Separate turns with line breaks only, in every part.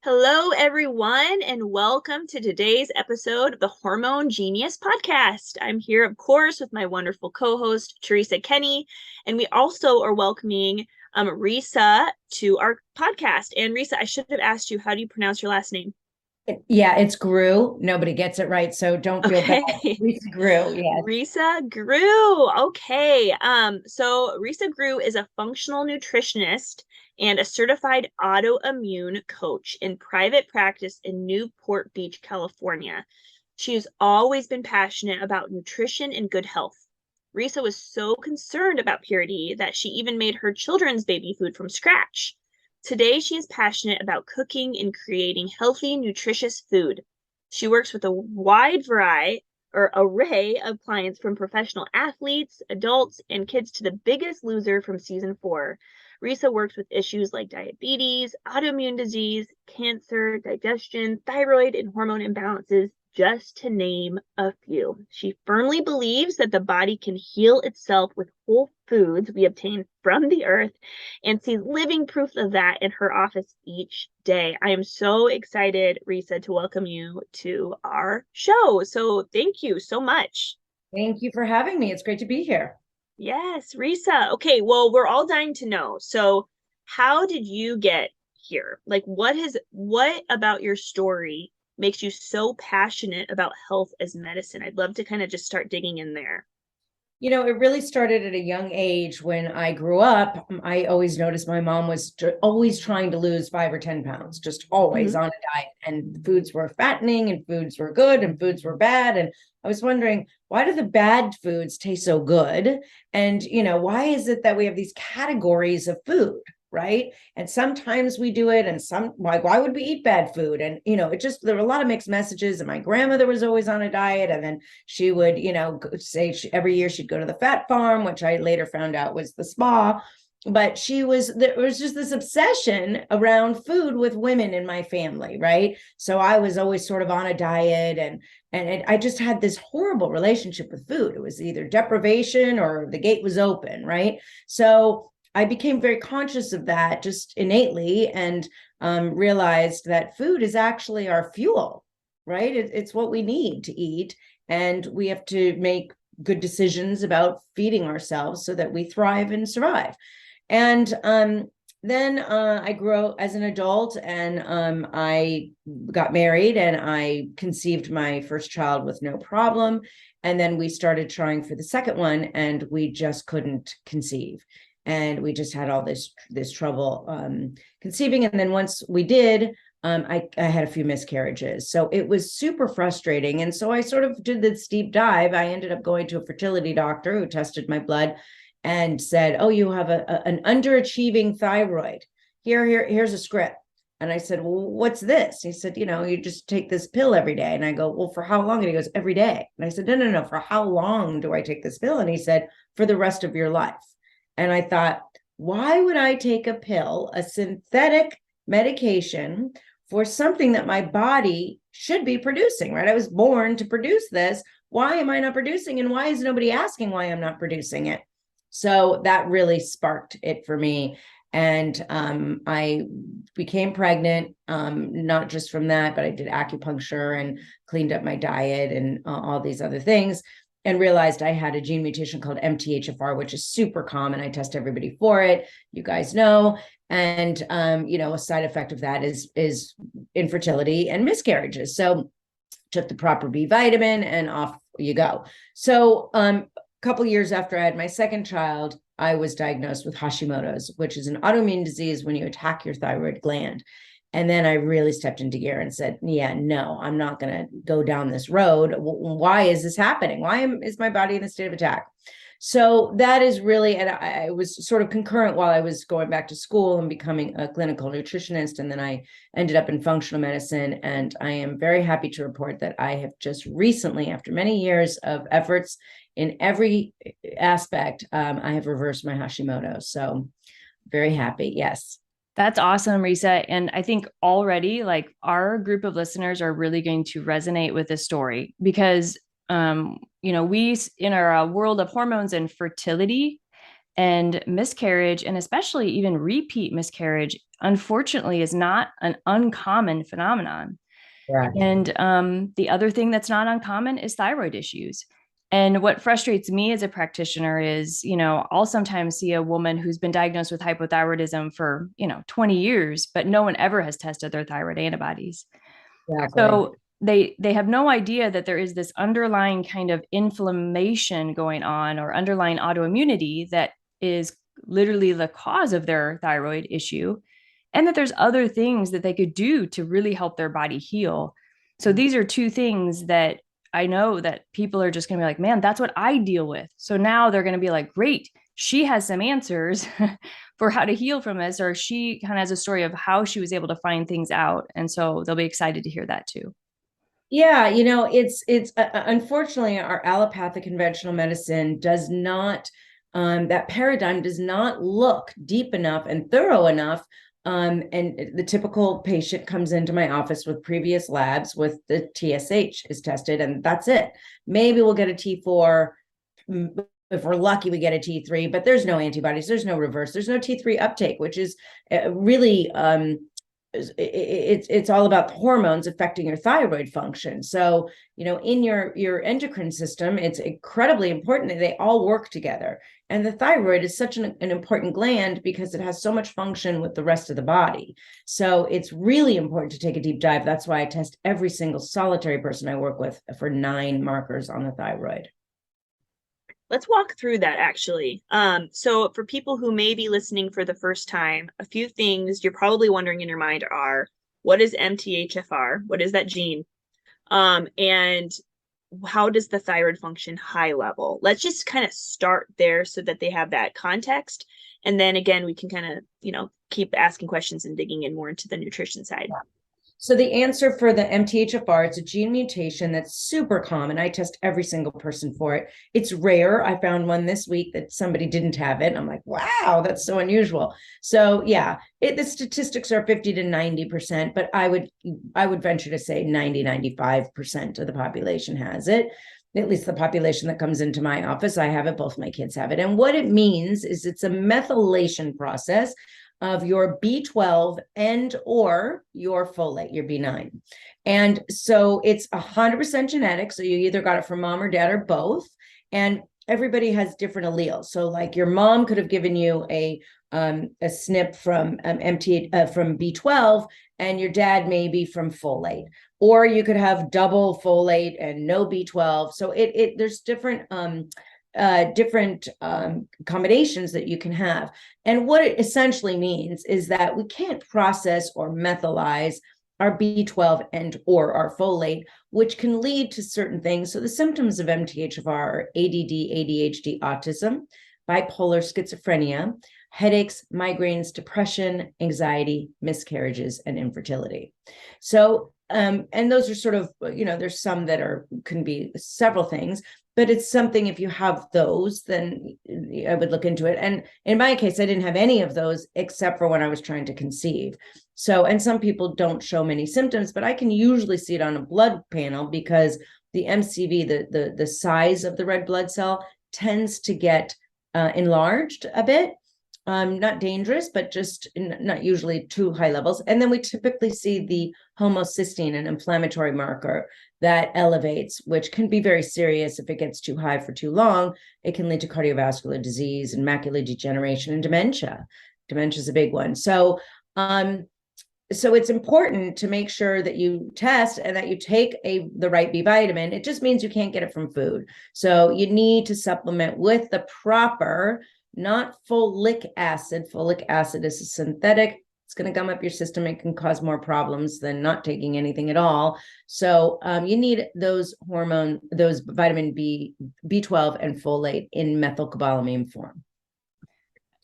Hello, everyone, and welcome to today's episode of the Hormone Genius Podcast. I'm here, of course, with my wonderful co-host, Teresa Kenny, and we also are welcoming Risa to our podcast. And Risa, I should have asked you, how do you pronounce your last name?
Yeah, it's Groux. Nobody gets it right, so don't feel bad.
Okay.
Risa Groux, yes.
Risa Groux. Okay. So Risa Groux is a functional nutritionist and a certified autoimmune coach in private practice in Newport Beach, California. She has always been passionate about nutrition and good health. Risa was so concerned about purity that she even made her children's baby food from scratch. Today, she is passionate about cooking and creating healthy, nutritious food. She works with a wide variety or array of clients from professional athletes, adults, and kids to the biggest loser from season 4. Risa works with issues like diabetes, autoimmune disease, cancer, digestion, thyroid, and hormone imbalances, just to name a few. She firmly believes that the body can heal itself with whole foods we obtain from the earth and sees living proof of that in her office each day. I am so excited, Risa, to welcome you to our show. So thank you so much.
Thank you for having me. It's great to be here.
Yes, Risa. Okay, well, we're all dying to know. So how did you get here? Like what about your story makes you so passionate about health as medicine? I'd love to kind of just start digging in there.
It really started at a young age. When I grew up, I always noticed my mom was always trying to lose 5 or 10 pounds, just always
Mhm.
on a diet. And foods were fattening and foods were good and foods were bad. And I was wondering, why do the bad foods taste so good? And, why is it that we have these categories of food? Right. And sometimes we do it, and why would we eat bad food? And, there were a lot of mixed messages. And my grandmother was always on a diet. And then she would, say every year she'd go to the fat farm, which I later found out was the spa. But there was just this obsession around food with women in my family, right? So I was always sort of on a diet, and I just had this horrible relationship with food. It was either deprivation or the gate was open, right? So I became very conscious of that just innately, and realized that food is actually our fuel, right? It's what we need to eat, and we have to make good decisions about feeding ourselves so that we thrive and survive. And then I grew as an adult, and I got married, and I conceived my first child with no problem. And then we started trying for the second one, and we just couldn't conceive. And we just had all this trouble conceiving. And then once we did, I had a few miscarriages. So it was super frustrating. And so I sort of did this deep dive. I ended up going to a fertility doctor who tested my blood and said, "Oh, you have an underachieving thyroid. Here's a script." And I said, "Well, what's this?" He said, "You just take this pill every day." And I go, "Well, for how long?" And he goes, "Every day." And I said, "No, no, no. For how long do I take this pill?" And he said, "For the rest of your life." And I thought, why would I take a pill, a synthetic medication, for something that my body should be producing, right? I was born to produce this. Why am I not producing? And why is nobody asking why I'm not producing it? So that really sparked it for me. And I became pregnant, not just from that, but I did acupuncture and cleaned up my diet and all these other things, and realized I had a gene mutation called MTHFR, which is super common. I test everybody for it. You guys know. And, a side effect of that is infertility and miscarriages. So took the proper B vitamin and off you go. So a couple years after I had my second child, I was diagnosed with Hashimoto's, which is an autoimmune disease when you attack your thyroid gland. And then I really stepped into gear and said, yeah, no, I'm not going to go down this road. Why is this happening? Is my body in a state of attack? So that is really, and I was sort of concurrent while I was going back to school and becoming a clinical nutritionist. And then I ended up in functional medicine. And I am very happy to report that I have just recently, after many years of efforts in every aspect, I have reversed my Hashimoto's. So very happy. Yes.
That's awesome, Risa. And I think already like our group of listeners are really going to resonate with this story because, we in our world of hormones and fertility, And miscarriage, and especially even repeat miscarriage, unfortunately, is not an uncommon phenomenon.
Correct.
And the other thing that's not uncommon is thyroid issues. And what frustrates me as a practitioner is, I'll sometimes see a woman who's been diagnosed with hypothyroidism for, 20 years, but no one ever has tested their thyroid antibodies.
Exactly.
So they have no idea that there is this underlying kind of inflammation going on, or underlying autoimmunity, that is literally the cause of their thyroid issue, and that there's other things that they could do to really help their body heal. So these are two things that I know that people are just going to be like, man, that's what I deal with. So now they're going to be like, great, she has some answers for how to heal from this, or she kind of has a story of how she was able to find things out. And so they'll be excited to hear that too.
Yeah, it's unfortunately our allopathic conventional medicine does not, that paradigm does not look deep enough and thorough enough. And the typical patient comes into my office with previous labs with the TSH is tested, and that's it. Maybe we'll get a T4. If we're lucky, we get a T3, but there's no antibodies, there's no reverse, there's no T3 uptake, which is really it's all about the hormones affecting your thyroid function. So, in your endocrine system, it's incredibly important that they all work together. And the thyroid is such an important gland because it has so much function with the rest of the body. So it's really important to take a deep dive. That's why I test every single solitary person I work with for 9 markers on the thyroid.
Let's walk through that actually. So for people who may be listening for the first time, a few things you're probably wondering in your mind are, what is MTHFR? What is that gene? And how does the thyroid function high level? Let's just kind of start there so that they have that context. And then again, we can kind of, keep asking questions and digging in more into the nutrition side.
Yeah. So the answer for the MTHFR, it's a gene mutation that's super common. I test every single person for it. It's rare. I found one this week that somebody didn't have it. And I'm like, wow, that's so unusual. So yeah, the statistics are 50 to 90%, but I would venture to say 95% of the population has it. At least the population that comes into my office, I have it. Both my kids have it. And what it means is it's a methylation process of your B12 and or your folate, your B9. And so it's 100% genetic. So you either got it from mom or dad or both. And everybody has different alleles. So like your mom could have given you a SNP from from B12, and your dad maybe from folate, or you could have double folate and no B12. So there's different combinations that you can have. And what it essentially means is that we can't process or methylize our B12 and or our folate, which can lead to certain things. So the symptoms of MTHFR are ADD, ADHD, autism, bipolar, schizophrenia, headaches, migraines, depression, anxiety, miscarriages, and infertility. So, and those are sort of, there's some that can be several things, but it's something, if you have those, then I would look into it. And in my case, I didn't have any of those except for when I was trying to conceive. So, and some people don't show many symptoms, but I can usually see it on a blood panel because the MCV, the size of the red blood cell, tends to get enlarged a bit. Not dangerous, but just not usually too high levels. And then we typically see the homocysteine, an inflammatory marker that elevates, which can be very serious if it gets too high for too long. It can lead to cardiovascular disease and macular degeneration and dementia. Dementia is a big one. So it's important to make sure that you test and that you take the right B vitamin. It just means you can't get it from food. So you need to supplement with the proper, not folic acid. Folic acid is a synthetic. It's going to gum up your system. It can cause more problems than not taking anything at all. So you need those vitamin B12 and folate in methylcobalamin form.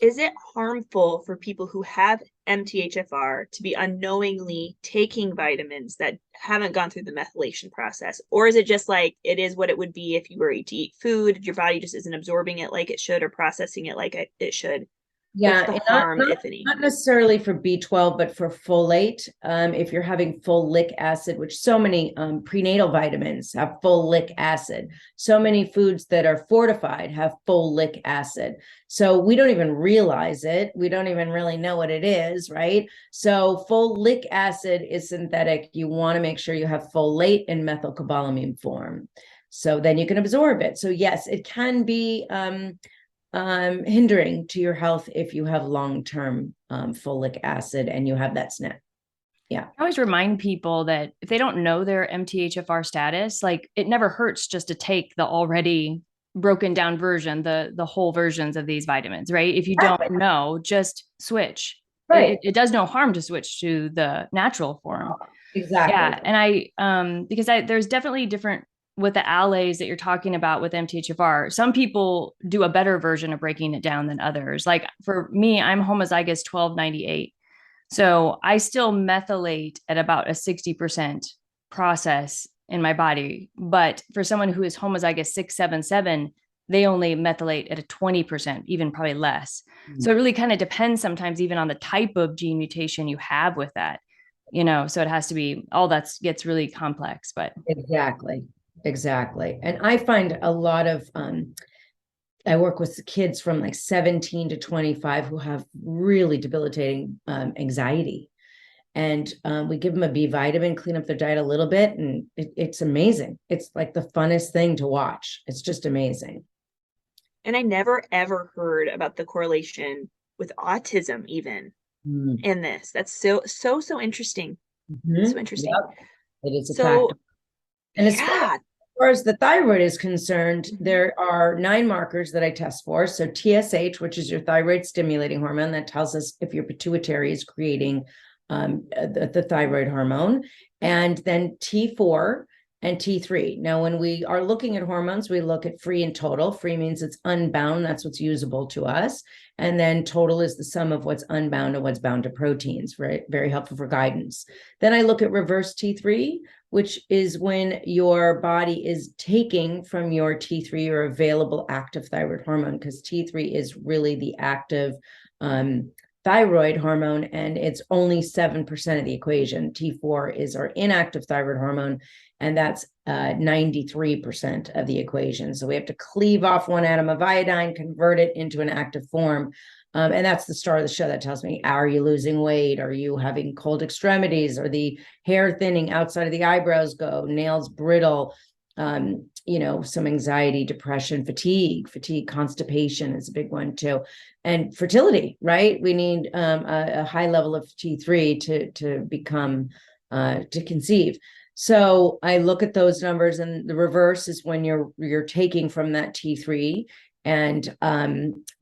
Is it harmful for people who have MTHFR to be unknowingly taking vitamins that haven't gone through the methylation process? Or is it just like it is what it would be if you were to eat food, your body just isn't absorbing it like it should or processing it like it should? What's
Yeah,
the
and
harm, if any?
not necessarily for B12, but for folate. If you're having folic acid, which so many prenatal vitamins have folic acid, so many foods that are fortified have folic acid. So we don't even realize it. We don't even really know what it is, right? So folic acid is synthetic. You want to make sure you have folate in methylcobalamin form. So then you can absorb it. So yes, it can be hindering to your health if you have long-term folic acid and you have that SNP. Yeah.
I always remind people that if they don't know their MTHFR status, like it never hurts just to take the already broken down version, the whole versions of these vitamins, right? If you don't know, just switch.
Right.
It does no harm to switch to the natural form.
Exactly.
Yeah. And because there's definitely different with the allays that you're talking about with MTHFR. Some people do a better version of breaking it down than others. Like for me, I'm homozygous 1298. So I still methylate at about a 60% process in my body. But for someone who is homozygous 677, they only methylate at a 20%, even probably less.
Mhm.
So it really kind of depends sometimes even on the type of gene mutation you have with that, so it has to be all that gets really complex, but
Exactly. And I find a lot of I work with kids from like 17 to 25 who have really debilitating anxiety. And we give them a B vitamin, clean up their diet a little bit, and it's amazing. It's like the funnest thing to watch. It's just amazing.
And I never ever heard about the correlation with autism even in this. That's so interesting. So interesting.
Yep. It is a
So
factor. And as far as the thyroid is concerned, there are 9 markers that I test for. So TSH, which is your thyroid stimulating hormone, that tells us if your pituitary is creating the thyroid hormone, and then T4 and T3. Now, when we are looking at hormones, we look at free and total. Free means it's unbound. That's what's usable to us. And then total is the sum of what's unbound and what's bound to proteins, right? Very helpful for guidance. Then I look at reverse T3, which is when your body is taking from your T3 your available active thyroid hormone, because T3 is really the active thyroid hormone, and it's only 7% of the equation. T4 is our inactive thyroid hormone, and that's 93% of the equation. So we have to cleave off one atom of iodine, convert it into an active form. And that's the star of the show that tells me, are you losing weight? Are you having cold extremities? Are the hair thinning outside of the eyebrows go? Nails brittle? Some anxiety, depression, fatigue, constipation is a big one too. And fertility, right? We need a high level of T3 to become, to conceive. So I look at those numbers, and the reverse is when you're taking from that T3, and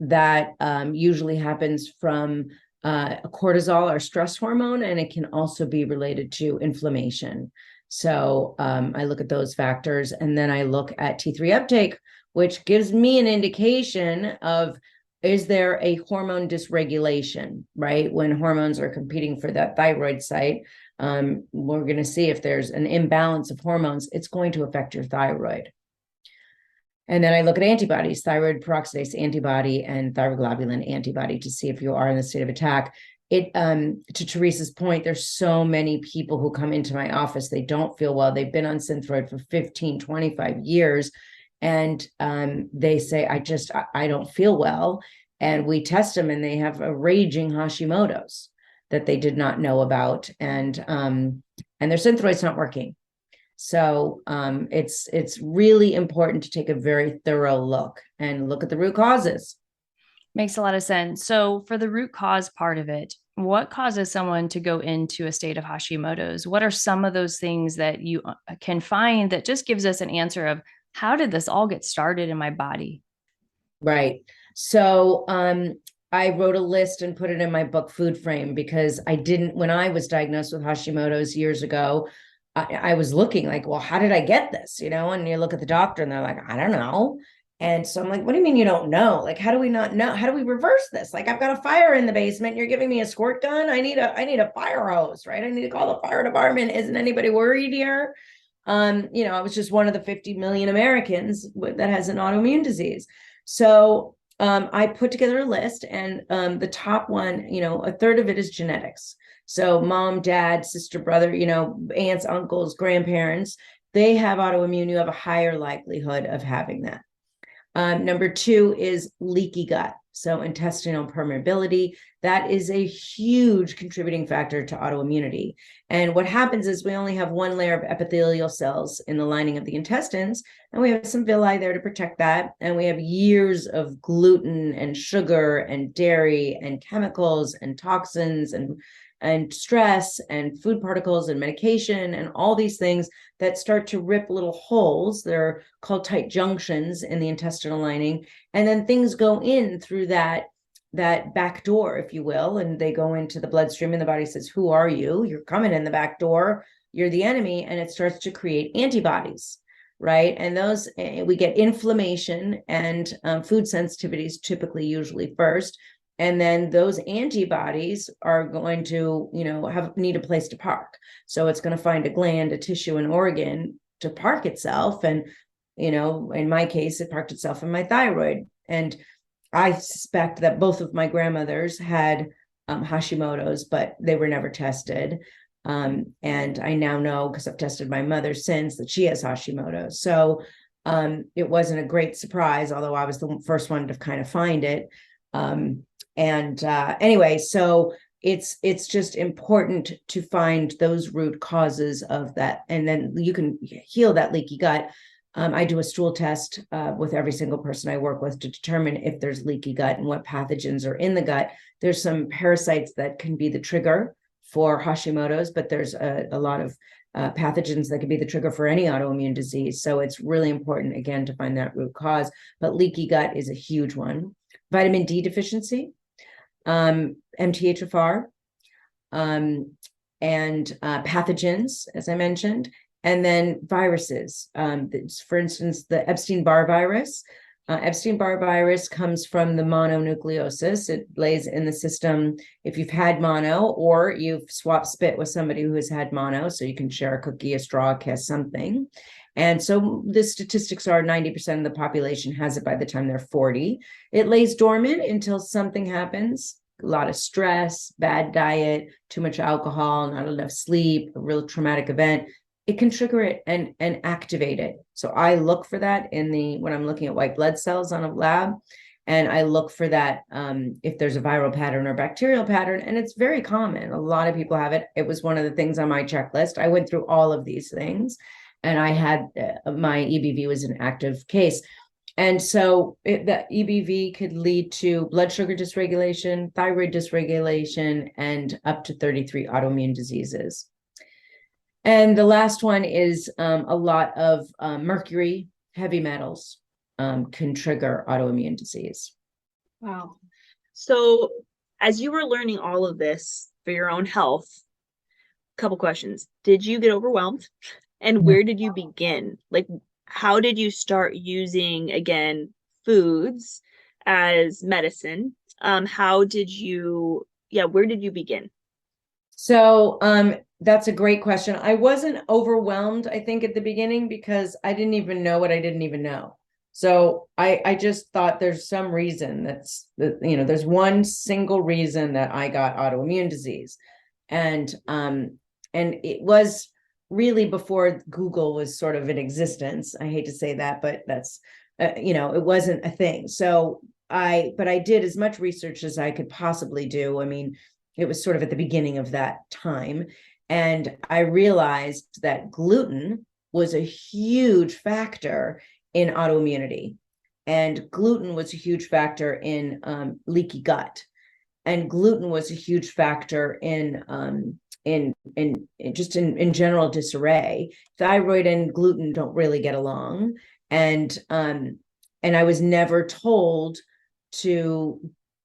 that usually happens from cortisol, or stress hormone, and it can also be related to inflammation. So I look at those factors, and then I look at T3 uptake, which gives me an indication of, is there a hormone dysregulation, right? When hormones are competing for that thyroid site, we're going to see if there's an imbalance of hormones, it's going to affect your thyroid. And then I look at antibodies, thyroid peroxidase antibody and thyroglobulin antibody, to see if you are in the state of attack. To Teresa's point, there's so many people who come into my office, they don't feel well. They've been on Synthroid for 15, 25 years. And they say, I don't feel well. And we test them, and they have a raging Hashimoto's that they did not know about. And their Synthroid's not working. So it's really important to take a very thorough look and look at the root causes.
Makes a lot of sense. So for the root cause part of it, what causes someone to go into a state of Hashimoto's? What are some of those things that you can find that just gives us an answer of, how did this all get started in my body?
Right. So I wrote a list and put it in my book, Food Frame, because when I was diagnosed with Hashimoto's years ago, I was looking like, well, how did I get this? And you look at the doctor and they're like, I don't know. And so I'm like, what do you mean you don't know? Like, how do we not know? How do we reverse this? Like, I've got a fire in the basement. You're giving me a squirt gun. I need a fire hose, right? I need to call the fire department. Isn't anybody worried here? I was just one of the 50 million Americans that has an autoimmune disease. So I put together a list, and the top one, a third of it is genetics. So mom, dad, sister, brother, aunts, uncles, grandparents, they have autoimmune. You have a higher likelihood of having that. Number 2 is leaky gut. So intestinal permeability, that is a huge contributing factor to autoimmunity. And what happens is we only have one layer of epithelial cells in the lining of the intestines, and we have some villi there to protect that. And we have years of gluten and sugar and dairy and chemicals and toxins and stress and food particles and medication and all these things that start to rip little holes. They're called tight junctions in the intestinal lining. And then things go in through that back door, if you will, and they go into the bloodstream, and the body says, who are you? You're coming in the back door. You're the enemy. And it starts to create antibodies, right? And those, we get inflammation and food sensitivities typically usually first. And then those antibodies are going to, need a place to park. So it's going to find a gland, a tissue, an organ to park itself. And, in my case, it parked itself in my thyroid. And I suspect that both of my grandmothers had Hashimoto's, but they were never tested. And I now know, because I've tested my mother since, that she has Hashimoto's. So it wasn't a great surprise, although I was the first one to kind of find it. Anyway, so it's just important to find those root causes of that, and then you can heal that leaky gut. I do a stool test with every single person I work with to determine if there's leaky gut and what pathogens are in the gut. There's some parasites that can be the trigger for Hashimoto's, but there's a lot of pathogens that can be the trigger for any autoimmune disease. So it's really important, again, to find that root cause. But leaky gut is a huge one. Vitamin D deficiency, MTHFR, and pathogens, as I mentioned, and then viruses. For instance, the Epstein-Barr virus. Epstein-Barr virus comes from the mononucleosis. It lays in the system if you've had mono, or you've swapped spit with somebody who has had mono, so you can share a cookie, a straw, a kiss, something. And so the statistics are 90% of the population has it by the time they're 40. It lays dormant until something happens, a lot of stress, bad diet, too much alcohol, not enough sleep, a real traumatic event. It can trigger it and activate it. So I look for that when I'm looking at white blood cells on a lab, and I look for that if there's a viral pattern or bacterial pattern, and it's very common. A lot of people have it. It was one of the things on my checklist. I went through all of these things, and I had my EBV was an active case. And so the EBV could lead to blood sugar dysregulation, thyroid dysregulation, and up to 33 autoimmune diseases. And the last one is a lot of mercury, heavy metals can trigger autoimmune disease.
Wow. So as you were learning all of this for your own health, a couple questions. Did you get overwhelmed? And where did you begin? Like, how did you start using, again, foods as medicine? Where did you begin?
So that's a great question. I wasn't overwhelmed, I think, at the beginning, because I didn't even know what I didn't even know. So I just thought there's some reason there's one single reason that I got autoimmune disease. And it was really before Google was sort of in existence. I hate to say that, but that's, it wasn't a thing. So I did as much research as I could possibly do. I mean, it was sort of at the beginning of that time. And I realized that gluten was a huge factor in autoimmunity. And gluten was a huge factor in leaky gut. And gluten was a huge factor in general disarray. Thyroid and gluten don't really get along. And I was never told to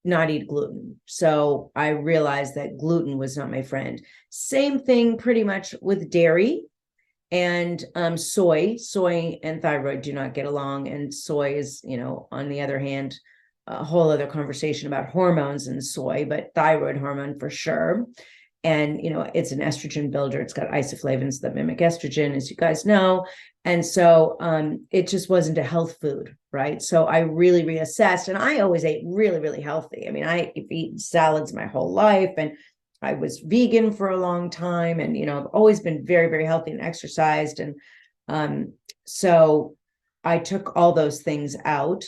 not eat gluten. So I realized that gluten was not my friend. Same thing pretty much with dairy and soy. Soy and thyroid do not get along. And soy is, on the other hand, a whole other conversation about hormones in soy, but thyroid hormone for sure. And, it's an estrogen builder. It's got isoflavones that mimic estrogen, as you guys know. And so it just wasn't a health food, right? So I really reassessed, and I always ate really, really healthy. I mean, I've eaten salads my whole life, and I was vegan for a long time, and, I've always been very, very healthy and exercised. And so I took all those things out,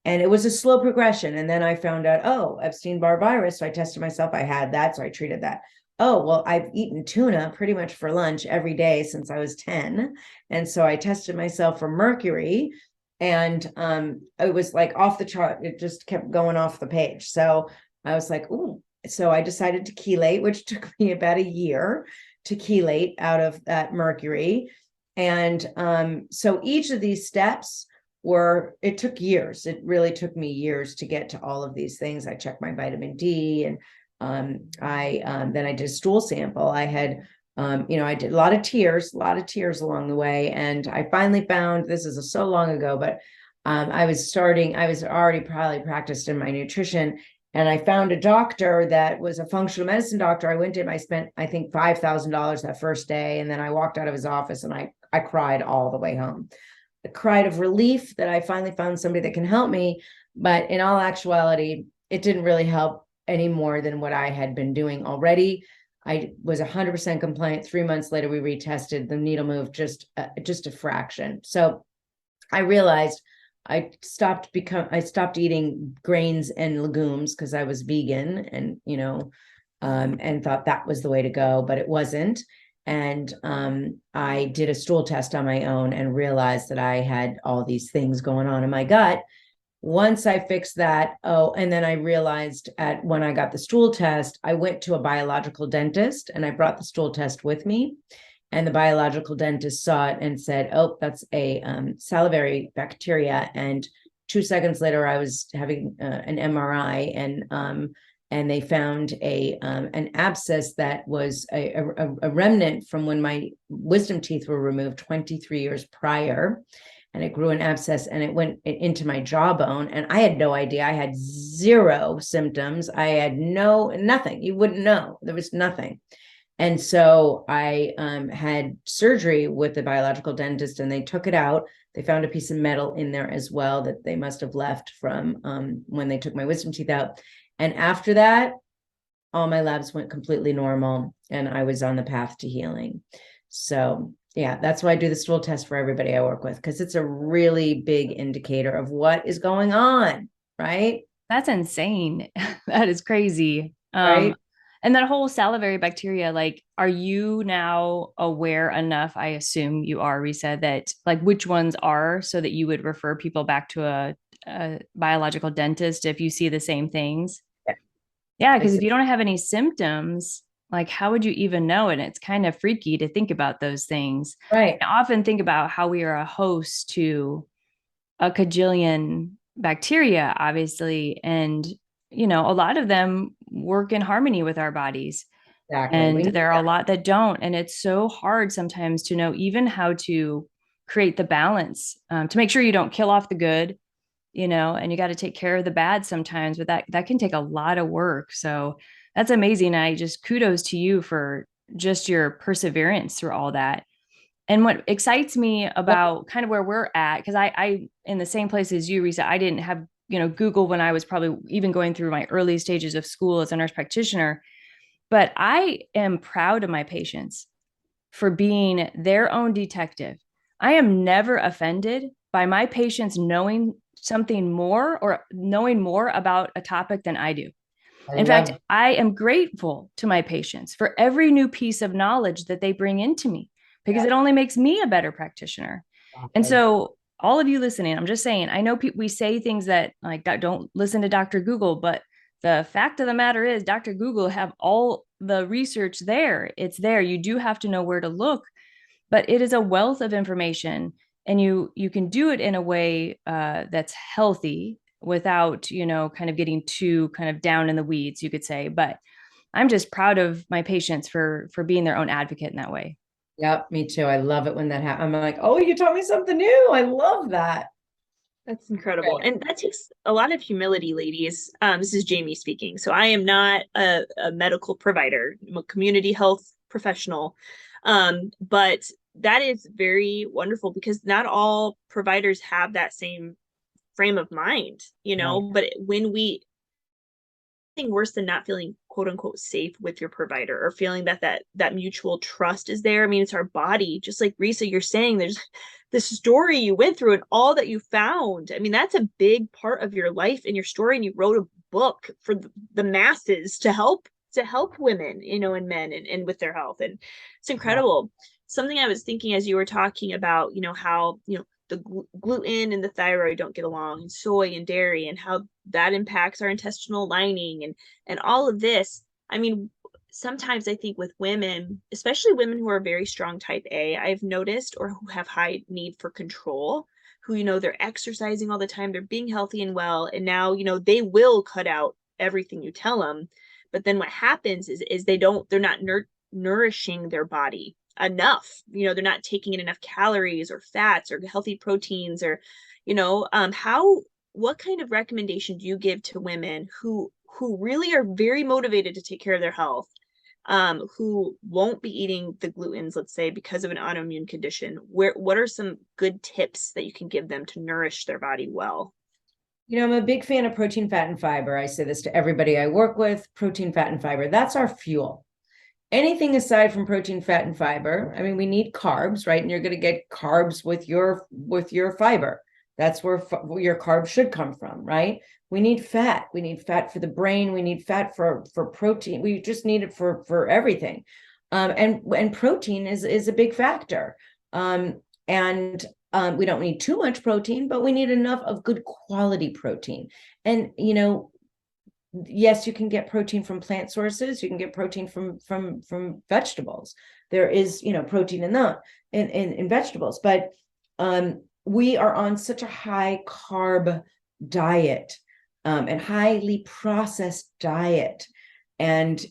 and it was a slow progression. And then I found out, oh, Epstein-Barr virus. So I tested myself. I had that. So I treated that. Oh, well, I've eaten tuna pretty much for lunch every day since I was 10. And so I tested myself for mercury, and it was like off the chart. It just kept going off the page. So I was like, ooh. So I decided to chelate, which took me about a year to chelate out of that mercury. And so each of these steps it took years. It really took me years to get to all of these things. I checked my vitamin D, and then I did a stool sample. I had, I did a lot of tears along the way. And I finally found, this is so long ago, but I was already probably practiced in my nutrition. And I found a doctor that was a functional medicine doctor. I went to him. I spent, I think, $5,000 that first day. And then I walked out of his office, and I cried all the way home. I cried of relief that I finally found somebody that can help me. But in all actuality, it didn't really help any more than what I had been doing already. I was 100% compliant. 3 months later, we retested. The needle moved just a fraction. So I realized I stopped eating grains and legumes because I was vegan, and and thought that was the way to go, but it wasn't. And I did a stool test on my own and realized that I had all these things going on in my gut. Once I fixed that, and then I realized when I got the stool test, I went to a biological dentist, and I brought the stool test with me. And the biological dentist saw it and said, oh, that's a salivary bacteria. And 2 seconds later, I was having an MRI, and they found an abscess that was a remnant from when my wisdom teeth were removed 23 years prior. And it grew an abscess, and it went into my jawbone. And I had no idea. I had zero symptoms. I had nothing. You wouldn't know. There was nothing. And so I had surgery with the biological dentist, and they took it out. They found a piece of metal in there as well that they must have left from when they took my wisdom teeth out. And after that, all my labs went completely normal, and I was on the path to healing. So yeah, that's why I do the stool test for everybody I work with, because it's a really big indicator of what is going on, right?
That's insane. That is crazy.
Right.
And that whole salivary bacteria, like, are you now aware enough? I assume you are, Risa, that like which ones are, so that you would refer people back to a biological dentist if you see the same things? Yeah, because if you don't have any symptoms, like how would you even know? And it's kind of freaky to think about those things.
Right.
I often think about how we are a host to a cajillion bacteria, obviously, and a lot of them work in harmony with our bodies.
Exactly.
And there are a lot that don't. And it's so hard sometimes to know even how to create the balance, to make sure you don't kill off the good, and you got to take care of the bad sometimes, but that can take a lot of work. So that's amazing. I just kudos to you for just your perseverance through all that. And what excites me about kind of where we're at, because I in the same place as you, Risa, I didn't have, Google when I was probably even going through my early stages of school as a nurse practitioner. But I am proud of my patients for being their own detective. I am never offended by my patients knowing something more or knowing more about a topic than I do. In fact, I am grateful to my patients for every new piece of knowledge that they bring into me, because it only makes me a better practitioner. And so all of you listening, I'm just saying, I know we say things that like, don't listen to Dr. Google, but the fact of the matter is Dr. Google have all the research there. It's there. You do have to know where to look, but it is a wealth of information, and you can do it in a way that's healthy without, kind of getting too kind of down in the weeds, you could say. But I'm just proud of my patients for being their own advocate in that way.
Yep, me too. I love it when that happens. I'm like, oh, you taught me something new. I love that.
That's incredible.
Right.
And that takes a lot of humility, ladies. This is Jamie speaking. So I am not a medical provider, I'm a community health professional. But that is very wonderful because not all providers have that same frame of mind,
Right.
but when we thing worse than not feeling quote unquote safe with your provider or feeling that mutual trust is there. I mean, it's our body, just like Risa, you're saying there's the story you went through and all that you found. I mean, that's a big part of your life and your story. And you wrote a book for the masses to help women, and men and with their health. And it's
Yeah.
incredible. Something I was thinking as you were talking about, how, the gluten and the thyroid don't get along, and soy and dairy, and how that impacts our intestinal lining and all of this. I mean, sometimes I think with women, especially women who are very strong type A, I've noticed, or who have high need for control, who, they're exercising all the time, they're being healthy and well, and now, they will cut out everything you tell them. But then what happens is they're not nourishing their body enough. They're not taking in enough calories or fats or healthy proteins, or how what kind of recommendation do you give to women who really are very motivated to take care of their health, who won't be eating the glutens, let's say, because of an autoimmune condition? What are some good tips that you can give them to nourish their body well?
I'm a big fan of protein, fat, and fiber. I say this to everybody I work with: protein, fat, and fiber. That's our fuel. Anything aside from protein, fat, and fiber, I mean, we need carbs, right? And you're going to get carbs with your fiber. That's where your carbs should come from, right? We need fat. We need fat for the brain. We need fat for protein. We just need it for everything. And protein is a big factor. And we don't need too much protein, but we need enough of good quality protein. And yes, you can get protein from plant sources. You can get protein from vegetables. There is, protein in vegetables, but we are on such a high carb diet, and highly processed diet. And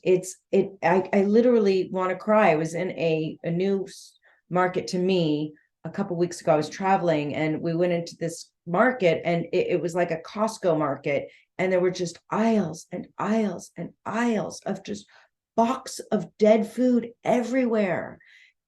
I literally want to cry. I was in a new market to me a couple weeks ago. I was traveling and we went into this market, and it was like a Costco market, and there were just aisles and aisles and aisles of just box of dead food everywhere.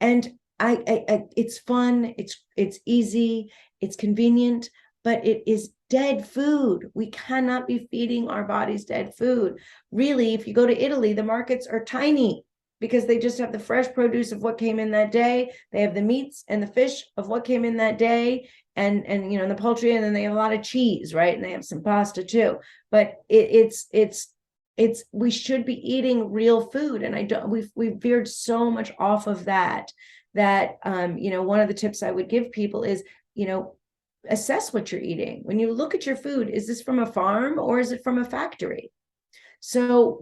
And it's fun, it's easy, it's convenient, but it is dead food. We cannot be feeding our bodies dead food. Really, if you go to Italy, the markets are tiny because they just have the fresh produce of what came in that day. They have the meats and the fish of what came in that day, and the poultry, and then they have a lot of cheese, right? And they have some pasta too. But it's we should be eating real food, and we've veered so much off of that one of the tips I would give people is, assess what you're eating. When you look at your food, is this from a farm or is it from a factory? So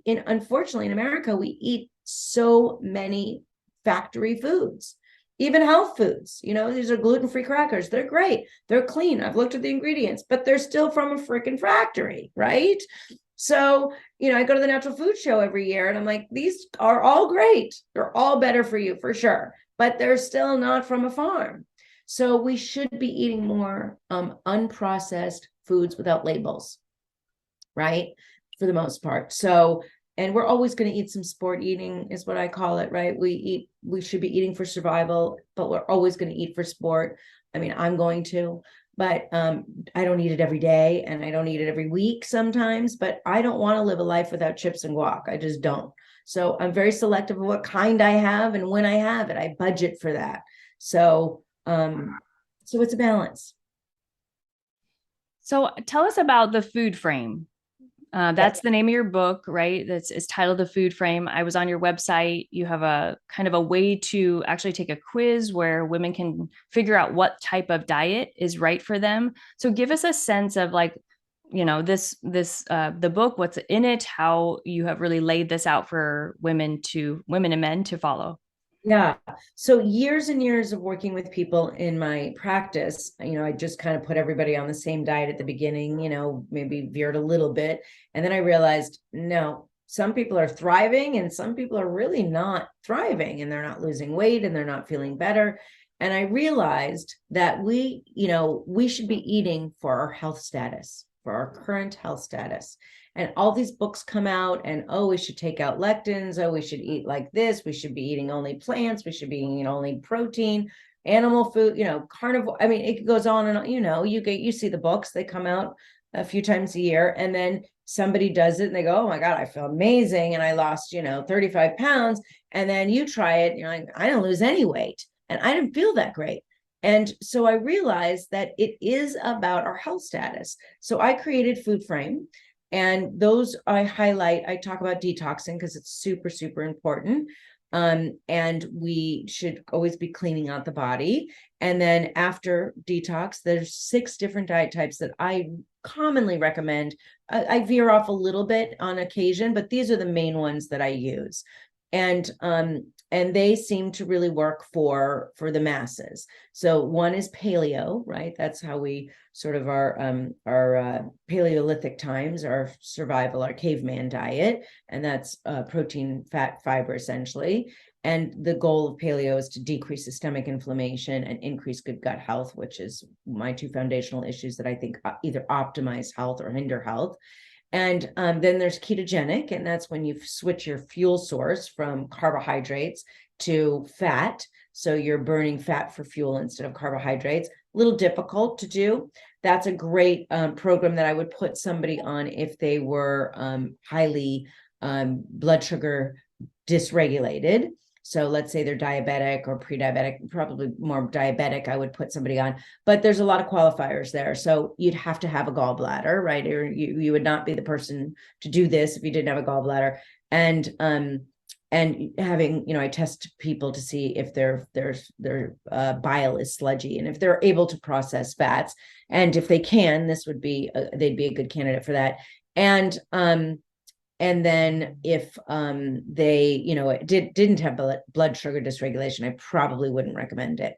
unfortunately in America, we eat so many factory foods, even health foods. These are gluten-free crackers. They're great. They're clean. I've looked at the ingredients, but they're still from a freaking factory, right? So, I go to the natural food show every year and I'm like, these are all great. They're all better for you for sure, but they're still not from a farm. So we should be eating more unprocessed foods without labels, right? For the most part. So, and we're always going to eat some sport eating is what I call it, right? We should be eating for survival, but we're always going to eat for sport. I mean, I'm going to, but I don't eat it every day, and I don't eat it every week sometimes, but I don't want to live a life without chips and guac. I just don't. So I'm very selective of what kind I have and when I have it. I budget for that. So it's a balance.
So tell us about the food frame. That's the name of your book, right? It's titled The Food Frame. I was on your website. You have a kind of a way to actually take a quiz where women can figure out what type of diet is right for them. So give us a sense of the book, what's in it, how you have really laid this out for women and men to follow.
Yeah. So years and years of working with people in my practice, I just kind of put everybody on the same diet at the beginning, maybe veered a little bit. And then I realized, no, some people are thriving and some people are really not thriving, and they're not losing weight and they're not feeling better. And I realized that we should be eating for our health status, for our current health status. And all these books come out and, oh, we should take out lectins. Oh, we should eat like this. We should be eating only plants. We should be eating only protein, animal food, carnivore. I mean, it goes on and on, you see the books, they come out a few times a year, and then somebody does it and they go, oh my God, I feel amazing. And I lost, 35 pounds. And then you try it and you're like, I don't lose any weight. And I didn't feel that great. And so I realized that it is about our health status. So I created Food Frame. And those I talk about detoxing because it's super, super important. And we should always be cleaning out the body. And then after detox, there's 6 different diet types that I commonly recommend. I veer off a little bit on occasion, but these are the main ones that I use. And they seem to really work for the masses. So one is paleo, right? That's how we sort of our Paleolithic times, our survival, our caveman diet, and that's protein, fat, fiber, essentially. And the goal of paleo is to decrease systemic inflammation and increase good gut health, which is my 2 foundational issues that I think either optimize health or hinder health. And then there's ketogenic, and that's when you switch your fuel source from carbohydrates to fat. So you're burning fat for fuel instead of carbohydrates. A little difficult to do. That's a great program that I would put somebody on if they were highly blood sugar dysregulated. So let's say they're diabetic or pre-diabetic, probably more diabetic, I would put somebody on, but there's a lot of qualifiers there. So you'd have to have a gallbladder, right? Or you would not be the person to do this if you didn't have a gallbladder. And having, I test people to see if their bile is sludgy and if they're able to process fats. And if they can, this would be, they'd be a good candidate for that. And then if they, didn't have blood sugar dysregulation, I probably wouldn't recommend it.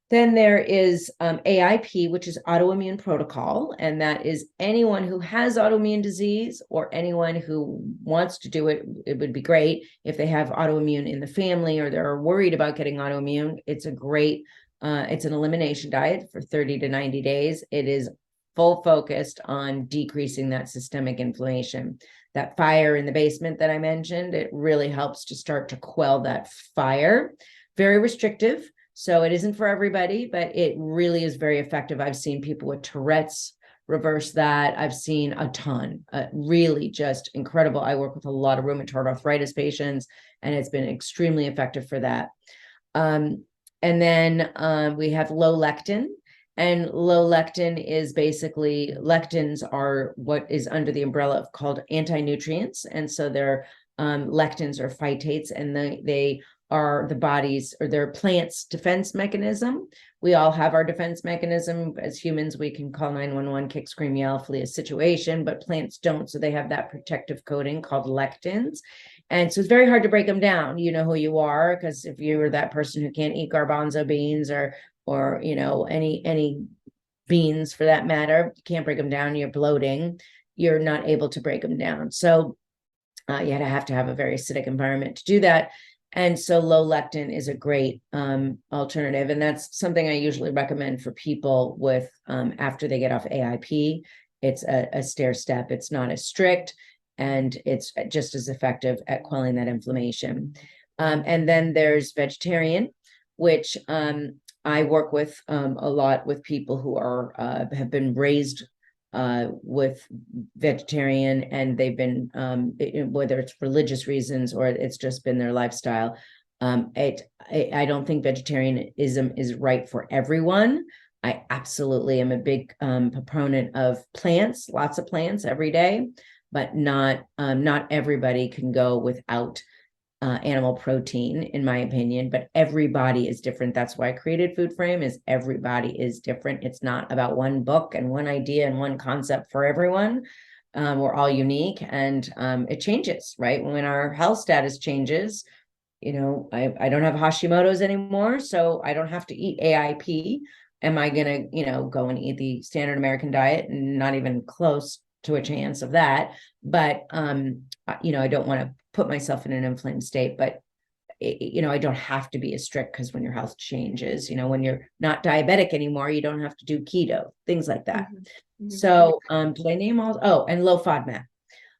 Then there is AIP, which is autoimmune protocol. And that is anyone who has autoimmune disease or anyone who wants to do it. It would be great if they have autoimmune in the family or they're worried about getting autoimmune. It's a great, it's an elimination diet for 30 to 90 days. It is full focused on decreasing that systemic inflammation. That fire in the basement that I mentioned, it really helps to start to quell that fire. Very restrictive. So it isn't for everybody, but it really is very effective. I've seen people with Tourette's reverse that. I've seen a ton, really just incredible. I work with a lot of rheumatoid arthritis patients, and it's been extremely effective for that. And then we have low lectin. And low lectin is basically, lectins are what is under the umbrella of called anti-nutrients. And so they're lectins or phytates, and they are the body's or their plant's defense mechanism. We all have our defense mechanism. As humans, we can call 911, kick, scream, yell, flee a situation, but plants don't. So they have that protective coating called lectins. And so it's very hard to break them down. You know who you are, because if you were that person who can't eat garbanzo beans or any beans for that matter, you can't break them down, you're bloating, you're not able to break them down. So you have to have a very acidic environment to do that. And so low lectin is a great alternative. And that's something I usually recommend for people with after they get off AIP. It's a stair step. It's not as strict, and it's just as effective at quelling that inflammation. And then there's vegetarian, which I work with a lot with people who are have been raised with vegetarian, and they've been whether it's religious reasons or it's just been their lifestyle. I don't think vegetarianism is right for everyone. I absolutely am a big proponent of plants, lots of plants every day, but not everybody can go without animal protein, in my opinion, but everybody is different. That's why I created Food Frame, is everybody is different. It's not about one book and one idea and one concept for everyone. We're all unique, and it changes, right? When our health status changes, I don't have Hashimoto's anymore, so I don't have to eat AIP. Am I going to, go and eat the standard American diet? Not even close to a chance of that. But, I don't want to put myself in an inflamed state, but I don't have to be as strict, because when your health changes, when you're not diabetic anymore, you don't have to do keto, things like that.
Mm-hmm.
So, did I name all? Oh, and low FODMAP.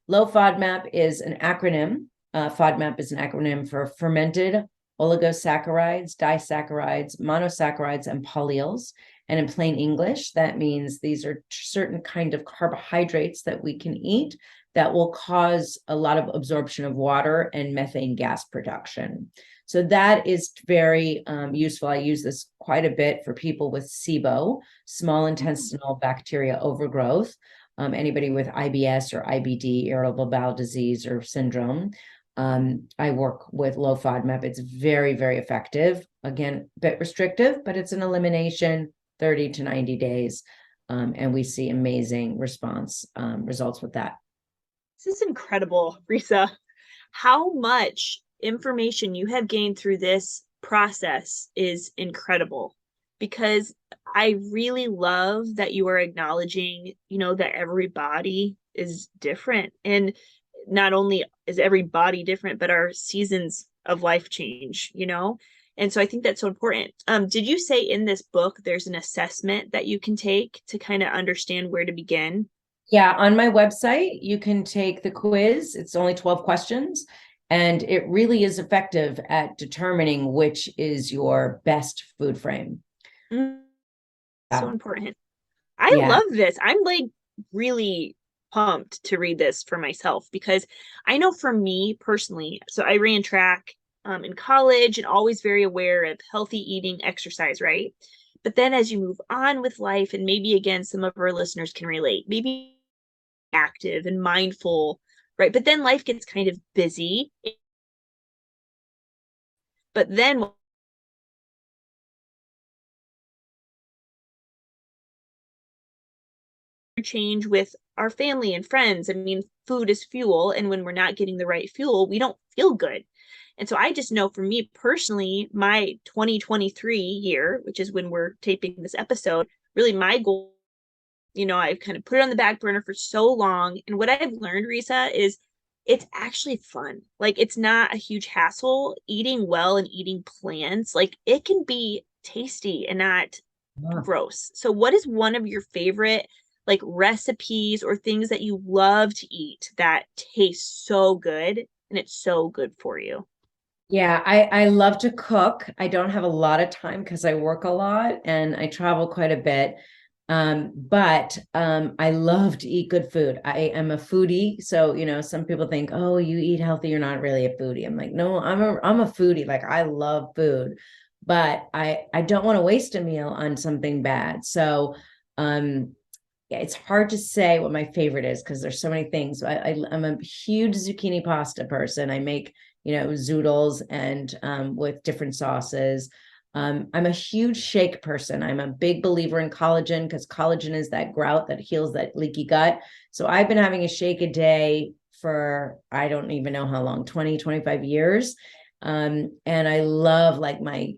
Low FODMAP is an acronym. FODMAP is an acronym for fermented oligosaccharides, disaccharides, monosaccharides, and polyols. And in plain English, that means these are certain kind of carbohydrates that we can eat that will cause a lot of absorption of water and methane gas production. So that is very useful. I use this quite a bit for people with SIBO, small intestinal bacteria overgrowth, anybody with IBS or IBD, irritable bowel disease or syndrome. I work with low FODMAP. It's very, very effective. Again, a bit restrictive, but it's an elimination, 30 to 90 days. And we see amazing results with that.
This is incredible, Risa. How much information you have gained through this process is incredible, because I really love that you are acknowledging, that every body is different. And not only is every body different, but our seasons of life change, And so I think that's so important. Did you say in this book, there's an assessment that you can take to kind of understand where to begin?
Yeah, on my website, you can take the quiz. It's only 12 questions, and it really is effective at determining which is your best food frame.
So important. I love this. I'm like really pumped to read this for myself, because I know for me personally, so I ran track in college and always very aware of healthy eating, exercise, right? But then as you move on with life, and maybe again, some of our listeners can relate, maybe active and mindful, right? But then life gets kind of busy. But then change with our family and friends. I mean, food is fuel, and when we're not getting the right fuel, we don't feel good. And so I just know for me personally, my 2023 year, which is when we're taping this episode, really my goal, I've kind of put it on the back burner for so long. And what I've learned, Risa, is it's actually fun. Like, it's not a huge hassle eating well and eating plants. Like, it can be tasty and not gross. So what is one of your favorite like recipes or things that you love to eat that taste so good and it's so good for you?
Yeah, I love to cook. I don't have a lot of time because I work a lot and I travel quite a bit. But I love to eat good food. I am a foodie. So, some people think, oh, you eat healthy, you're not really a foodie. I'm like, no, I'm a foodie. Like, I love food, but I don't want to waste a meal on something bad. So, yeah, it's hard to say what my favorite is because there's so many things. I'm a huge zucchini pasta person. I make, zoodles and with different sauces. I'm a huge shake person. I'm a big believer in collagen because collagen is that grout that heals that leaky gut. So I've been having a shake a day for, I don't even know how long, 20, 25 years. And I love like my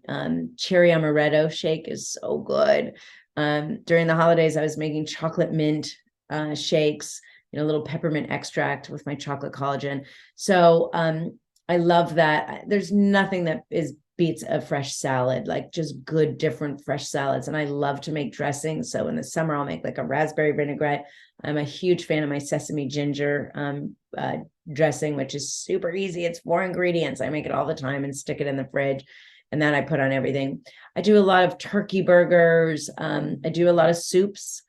cherry amaretto shake is so good. During the holidays, I was making chocolate mint shakes, a little peppermint extract with my chocolate collagen. So I love that. There's nothing that beats a fresh salad, like just good, different fresh salads. And I love to make dressings. So in the summer, I'll make like a raspberry vinaigrette. I'm a huge fan of my sesame ginger dressing, which is super easy. It's 4 ingredients. I make it all the time and stick it in the fridge. And then I put on everything. I do a lot of turkey burgers. I do a lot of soups.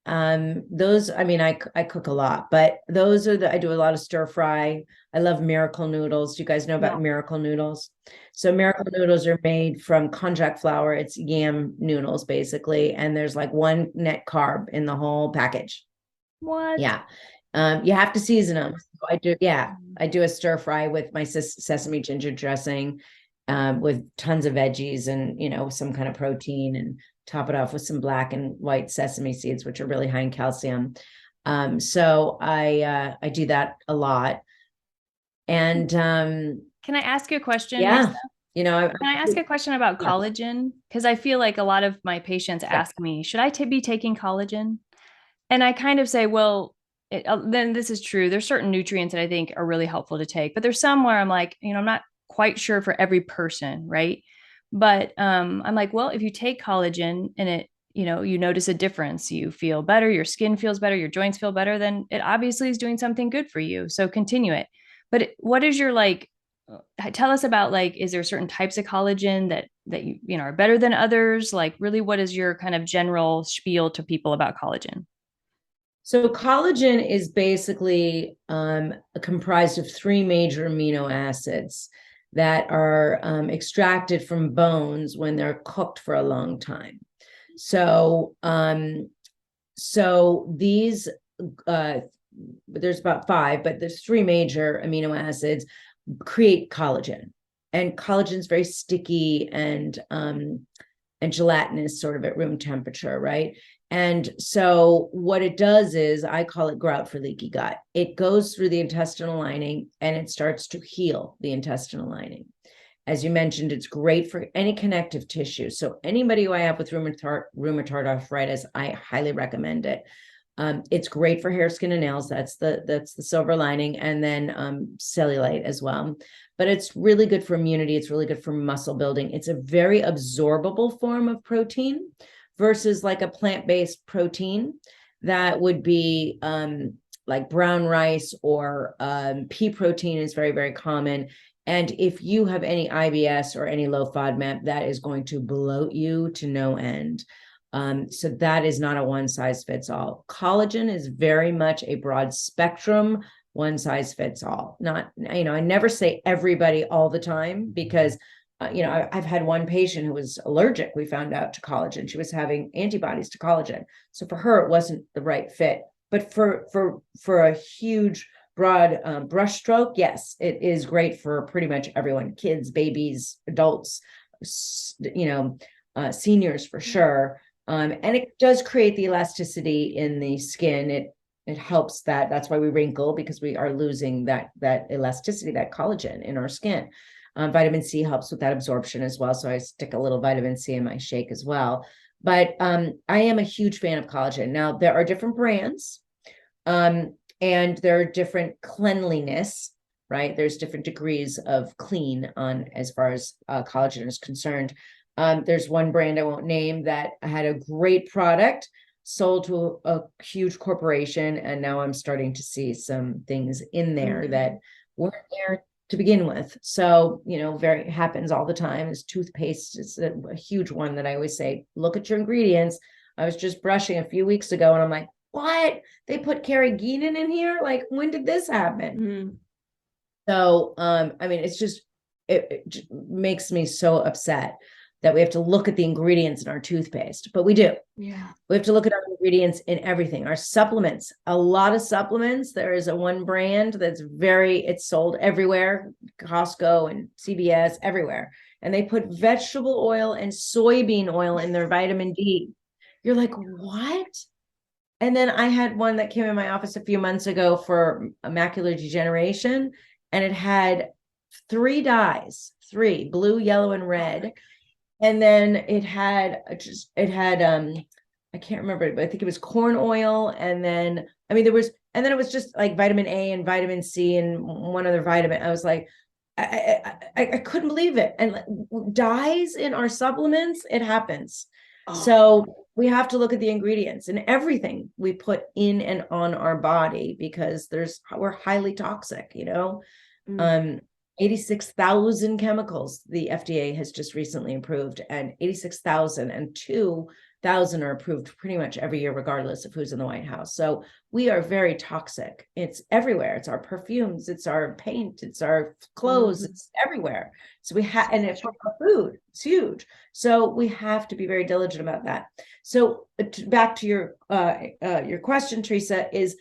Those, I mean, I cook a lot, but those are I do a lot of stir fry. I love miracle noodles. Do you guys know about miracle noodles? So miracle noodles are made from konjac flour. It's yam noodles basically. And there's like 1 net carb in the whole package.
What?
Yeah. You have to season them. So I do a stir fry with my sesame ginger dressing, with tons of veggies and, some kind of protein, and top it off with some black and white sesame seeds, which are really high in calcium. So I do that a lot. And
can I ask you a question?
Yeah.
Can I ask a question about collagen? Because I feel like a lot of my patients ask me, should I be taking collagen? And I kind of say, well, then this is true. There's certain nutrients that I think are really helpful to take, but there's some where I'm like, I'm not quite sure for every person, right? But I'm like, well, if you take collagen and it, you notice a difference, you feel better, your skin feels better, your joints feel better, then it obviously is doing something good for you. So continue it. But what is your tell us about is there certain types of collagen that you know are better than others? Like really, what is your kind of general spiel to people about collagen?
So collagen is basically comprised of three major amino acids that are extracted from bones when they're cooked for a long time. So these there's about five, but there's three major amino acids create collagen, and collagen is very sticky and gelatinous, sort of at room temperature, right? And so what it does is, I call it grout for leaky gut. It goes through the intestinal lining and it starts to heal the intestinal lining. As you mentioned, it's great for any connective tissue. So anybody who I have with rheumatoid arthritis, I highly recommend it. It's great for hair, skin, and nails. That's the silver lining, and then cellulite as well. But it's really good for immunity. It's really good for muscle building. It's a very absorbable form of protein versus like a plant-based protein that would be like brown rice, or pea protein is very, very common. And if you have any IBS or any low FODMAP, that is going to bloat you to no end. So that is not a one size fits all. Collagen is very much a broad spectrum, one size fits all. Not, I never say everybody all the time, because I've had one patient who was allergic, we found out, to collagen. She was having antibodies to collagen. So for her, it wasn't the right fit. But for a huge, broad brushstroke, yes, it is great for pretty much everyone: kids, babies, adults, seniors for sure. And it does create the elasticity in the skin. It helps that. That's why we wrinkle, because we are losing that elasticity, that collagen in our skin. Vitamin C helps with that absorption as well. So I stick a little vitamin C in my shake as well. But I am a huge fan of collagen. Now, there are different brands, and there are different cleanliness, right? There's different degrees of clean on as far as collagen is concerned. There's one brand I won't name that had a great product, sold to a huge corporation, and now I'm starting to see some things in there that weren't there to begin with. So, very happens all the time. Is toothpaste is a huge one that I always say, look at your ingredients. I was just brushing a few weeks ago and I'm like, what? They put carrageenan in here? Like, when did this happen? So, it's just, it makes me so upset that we have to look at the ingredients in our toothpaste, but we do.
Yeah.
We have to look at our ingredients in everything. Our supplements, a lot of supplements. There is a one brand that's it's sold everywhere, Costco and CVS, everywhere. And they put vegetable oil and soybean oil in their vitamin D. You're like, what? And then I had one that came in my office a few months ago for macular degeneration, and it had three dyes, blue, yellow, and red. And then it had I can't remember, but I think it was corn oil. And then, it was just like vitamin A and vitamin C and one other vitamin. I was like, I couldn't believe it. And dyes in our supplements, it happens. So we have to look at the ingredients and everything we put in and on our body, because we're highly toxic, 86,000 chemicals the FDA has just recently approved, and 86,000, and 2,000 are approved pretty much every year, regardless of who's in the White House. So we are very toxic. It's everywhere. It's our perfumes, it's our paint, it's our clothes, it's everywhere. So and it's our food. It's huge. So we have to be very diligent about that. So back to your question, Teresa, is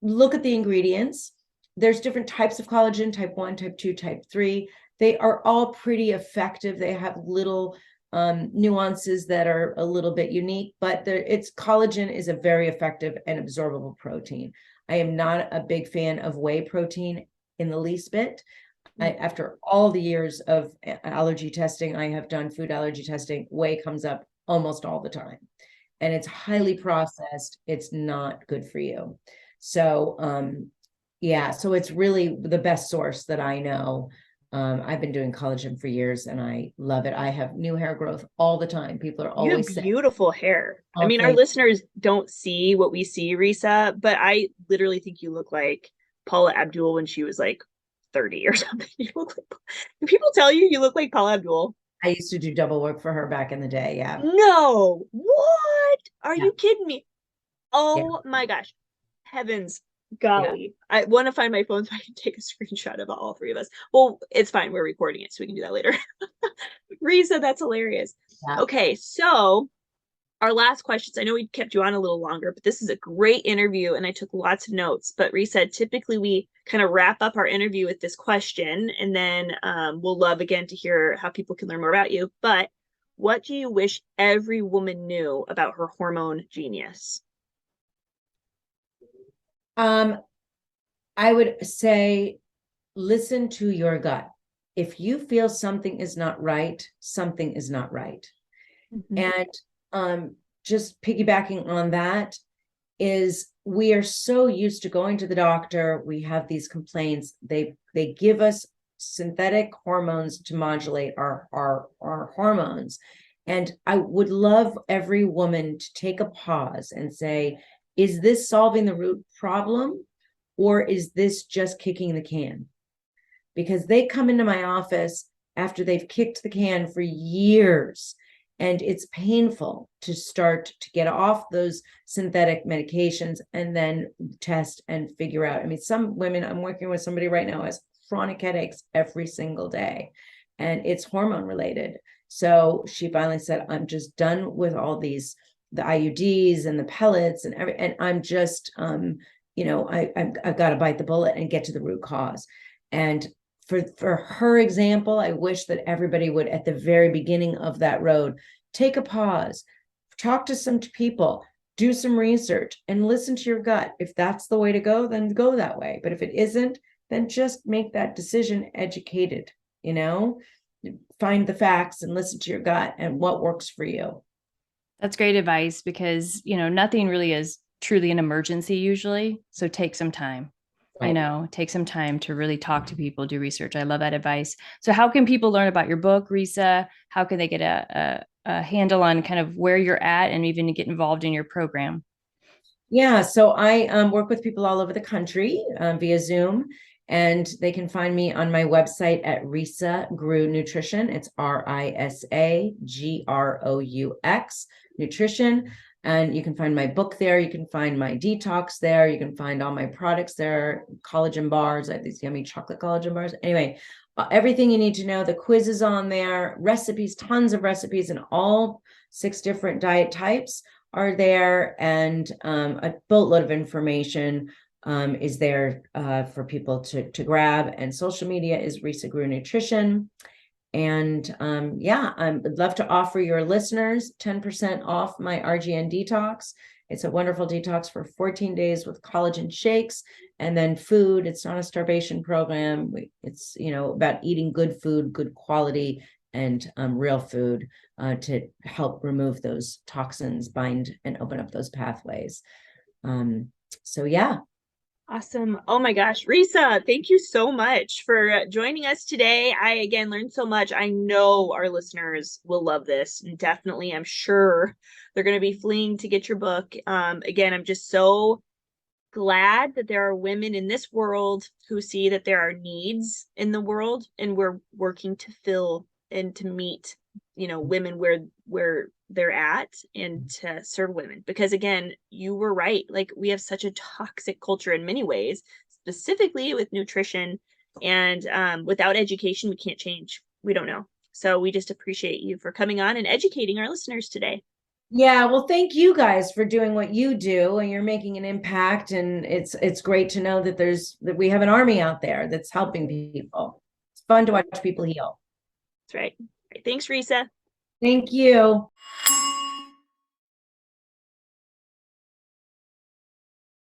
look at the ingredients. There's different types of collagen: type 1, type 2, type 3. They are all pretty effective. They have little nuances that are a little bit unique, but collagen is a very effective and absorbable protein. I am not a big fan of whey protein in the least bit. After all the years of allergy testing, I have done food allergy testing. Whey comes up almost all the time, and it's highly processed. It's not good for you. So, yeah, so it's really the best source that I know. I've been doing collagen for years and I love it. I have new hair growth all the time. People are
You have
always saying,
beautiful hair. I mean, our
okay,
listeners don't see what we see, Risa, but I literally think you look like Paula Abdul when she was like 30 or something. You look like, do people tell you you look like Paula Abdul?
I used to do double work for her back in the day. Yeah.
No. What? Are
Yeah.
you kidding me?
Yeah.
Oh my gosh. Heavens.
Yeah.
Golly. I want to find my phone so I can take a screenshot of all three of us. Well, it's fine. We're recording it, so we can do that later. Risa, that's hilarious.
Yeah.
Okay, so our last questions. I know we kept you on a little longer, but this is a great interview and I took lots of notes. But Risa, typically we kind of wrap up our interview with this question and then we'll love again to hear how people can learn more about you. But what do you wish every woman knew about her hormone genius?
I would say listen to your gut. If you feel something is not right, something is not right.
Mm-hmm.
And just piggybacking on that is we are so used to going to the doctor. We have these complaints. They give us synthetic hormones to modulate our hormones. And I would love every woman to take a pause and say, is this solving the root problem? Or is this just kicking the can? Because they come into my office after they've kicked the can for years. And it's painful to start to get off those synthetic medications and then test and figure out. I mean, some women, I'm working with somebody right now, has chronic headaches every single day, and it's hormone related. So she finally said, I'm just done with all these, the IUDs and the pellets and I'm just, I've got to bite the bullet and get to the root cause. And for her example, I wish that everybody would, at the very beginning of that road, take a pause, talk to some people, do some research, and listen to your gut. If that's the way to go, then go that way. But if it isn't, then just make that decision educated, find the facts and listen to your gut and what works for you.
That's great advice because, nothing really is truly an emergency usually. So take some time. Right. I know, take some time to really talk to people, do research. I love that advice. So how can people learn about your book, Risa? How can they get a handle on kind of where you're at and even get involved in your program?
Yeah, so I work with people all over the country via Zoom, and they can find me on my website at Risa Groux Nutrition. It's RISAGROUX Nutrition. And you can find my book there. You can find my detox there. You can find all my products there, collagen bars. I have these yummy chocolate collagen bars. Anyway, everything you need to know. The quiz is on there, recipes, tons of recipes, and all 6 different diet types are there, and a boatload of information is there for people to grab. And social media is Risa Groux Nutrition. And I would love to offer your listeners 10% off my RGN detox. It's a wonderful detox for 14 days with collagen shakes and then food. It's not a starvation program. It's, about eating good food, good quality, and real food to help remove those toxins, bind and open up those pathways. So yeah.
Awesome. Oh my gosh. Risa, thank you so much for joining us today. I, again, learned so much. I know our listeners will love this. And definitely, I'm sure they're going to be fleeing to get your book. Again, I'm just so glad that there are women in this world who see that there are needs in the world and we're working to fill and to meet, women where they're at and to serve women. Because again, you were right. Like, we have such a toxic culture in many ways, specifically with nutrition, and without education, we can't change. We don't know. So we just appreciate you for coming on and educating our listeners today.
Yeah, well, thank you guys for doing what you do, and you're making an impact. And it's great to know that we have an army out there that's helping people. It's fun to watch people heal.
That's right. Thanks, Risa.
Thank you.